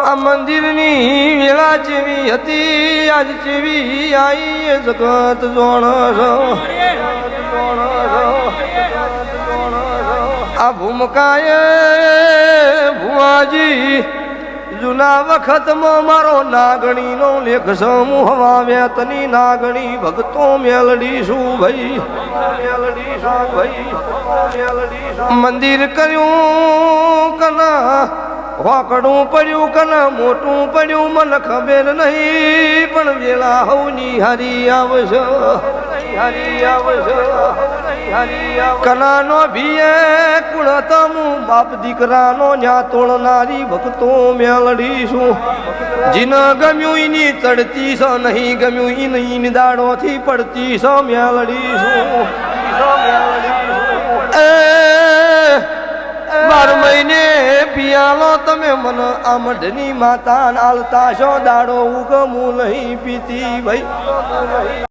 આ મંદિરની વેળા જેવી હતી આજ જેવી આઈ જગત જોણ આ ભૂમકાએ ભુવાજી જૂના વખતમાં મારો નાગણીનો લેખ સમૂહ વાવ્યાતની નાગણી ભક્તો મેલડીશું ભાઈ મંદિર કર્યું કના વાકડું પડ્યું કના મોટું પડ્યું મને ખબર નહીં પણ વેળા હવની હારી આવશે કનાનો ભીએ કુળતમું બાપ દીકરાનો ન્યા તોડનારી ભક્તો મેલડીશું જીન ગમ્યું એની ચડતી સ નહીં ગમ્યું એની દાડોથી પડતી સ મેલડીશું 12 મહિને પિયાલો તમે મન આ મઢની માતા આલતા છો દાડો ઉગમું નહીં પીતી ભાઈ